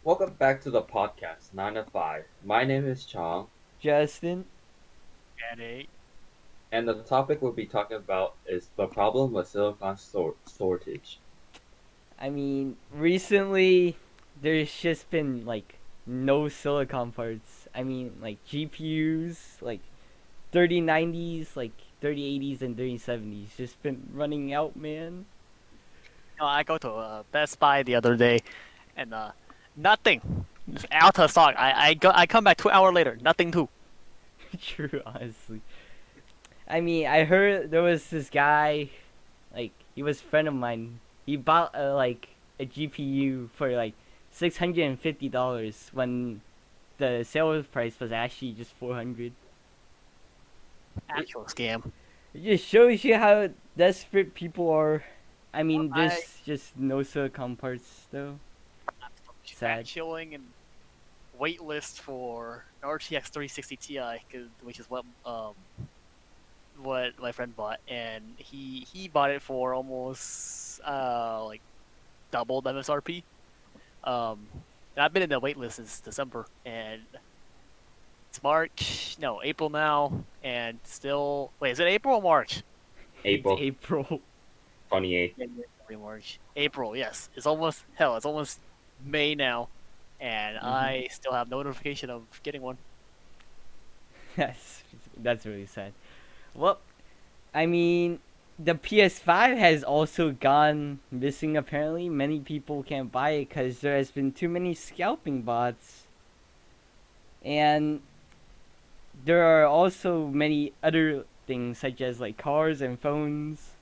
Welcome back to the podcast 9 to 5. My name is Chong, Justin. And a and the topic we'll be talking about is the problem with silicon shortage. Recently there's just been no silicon parts. GPUs, 3090s, 3080s, and 3070s just been running out, man. I go to Best Buy the other day, and nothing. It's out of stock. I come back 2 hours later, nothing too. True, honestly. I heard there was this guy, he was a friend of mine. He bought a GPU for $650 when the sales price was actually just 400. It, Actual scam. it just shows you how desperate people are. I There's just no silicon parts though. I'm still Sad. chilling and wait list for an RTX 360 Ti, which is what my friend bought, and he bought it for almost like double the MSRP. And I've been in the wait list since December, and it's March, no, April now, and still. Wait, is it April or March? It's April April. 28th. Maybe March. April, yes. It's almost hell. It's almost May now, and hmm I still have no notification of getting one. That's that's really sad. Well, I mean, the PS5 has also gone missing. Apparently, many people can't buy it because there has been too many scalping bots, and there are also many other things such as cars and phones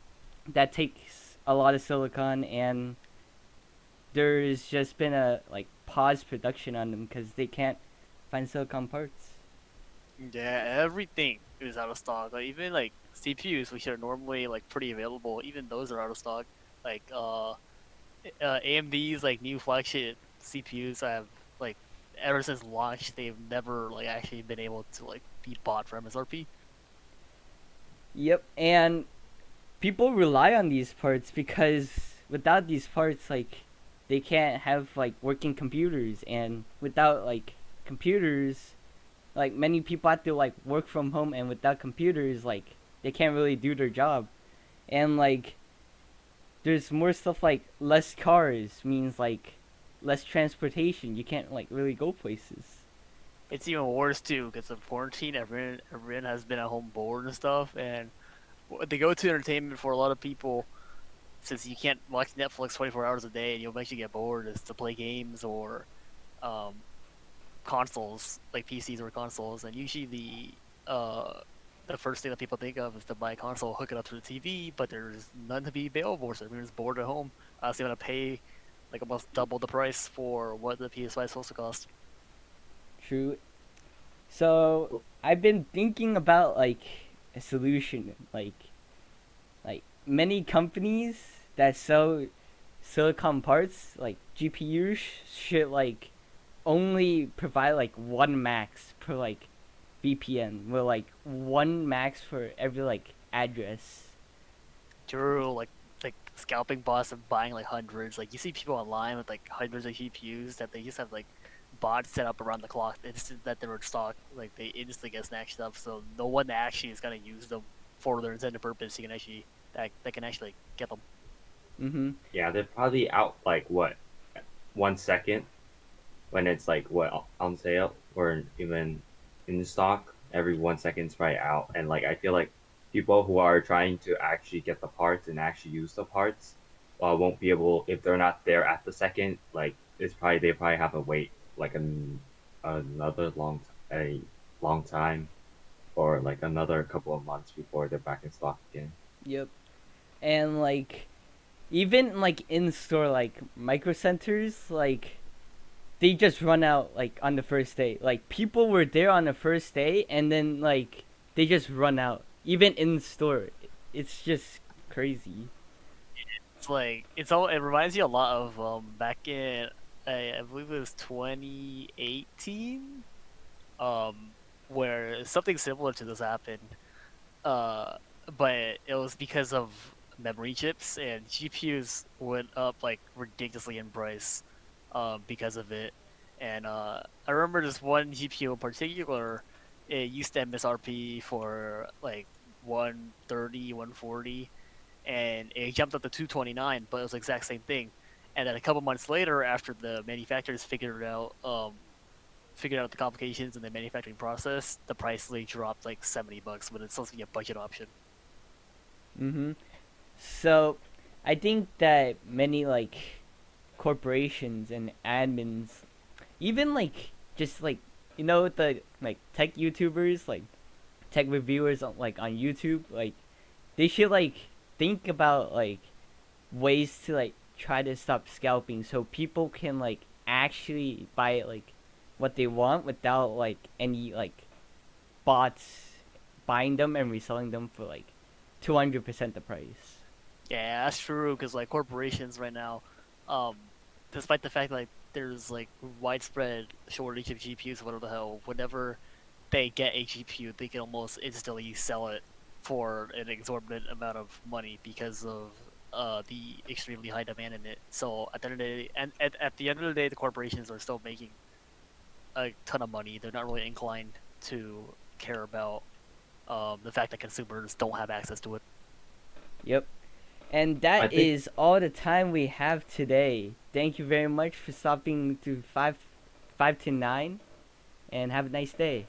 that takes a lot of silicon, and there's just been a pause production on them because they can't find silicon parts. Yeah, everything is out of stock. Like even like CPUs, which are normally like pretty available, even those are out of stock. Like AMD's like new flagship CPUs have like ever since launch, they've never like actually been able to like be bought for MSRP. Yep, and people rely on these parts because without these parts, they can't have working computers, and without computers, many people have to work from home, and without computers, they can't really do their job, and there's more stuff like less cars means less transportation. You can't really go places. It's even worse too because of quarantine. Everyone has been at home bored and stuff, and the go-to entertainment for a lot of people, since you can't watch Netflix 24 hours a day and you'll eventually get bored, is to play games or um, consoles like PCs or consoles. And usually the first thing that people think of is to buy a console, hook it up to the TV, but there's none to be available, so everyone's bored at home. So you want to pay like almost double the price for what the PS5 is supposed to cost. True. So I've been thinking about a solution. Many companies that sell silicon parts, like GPUs, should only provide one max per VPN, with one max for every address. True, like scalping bots and buying like hundreds. Like you see people online with like hundreds of GPUs that they just have like bots set up around the clock. It's that they're in stock. Like they instantly get snatched up, so no one actually is gonna use them for their intended purpose. You can actually that can actually get them. Mm-hmm. Yeah, they're probably out like what, 1 second when it's like what on sale or even in stock. Every 1 second is probably out, and like I feel like people who are trying to actually get the parts and actually use the parts won't be able if they're not there at the second. Like it's probably they probably have to wait like another a long time or like another couple of months before they're back in stock again. Yep. And even in store micro centers, they just run out on the first day. Like people were there on the first day, and then they just run out even in store. It's just crazy. It's like it's all. It reminds you a lot of back in I believe it was 2018, where something similar to this happened. Uh, but it was because of memory chips and GPUs went up like ridiculously in price, because of it. And I remember this one GPU in particular. It used to MSRP for like 130, 140, and it jumped up to 229, but it was the exact same thing. And then a couple months later, after the manufacturers figured out the complications in the manufacturing process, the price really dropped like $70, but it's supposed to be a budget option. Mm-hmm. So, I think that many like corporations and admins, even like just like the like tech YouTubers, like tech reviewers on YouTube, like they should like think about like ways to like try to stop scalping so people can like actually buy like what they want without like any like bots buying them and reselling them for like 200% the price. Yeah, that's true. Because like corporations right now, um, despite the fact like there's like widespread shortage of GPUs, whatever the hell, whenever they get a GPU, they can almost instantly sell it for an exorbitant amount of money because of the extremely high demand in it. So at the end of the day, and at the end of the day, the corporations are still making a ton of money. They're not really inclined to care about the fact that consumers don't have access to it. Yep. And I that think is all the time we have today. Thank you very much for stopping to 5 to 9 and have a nice day.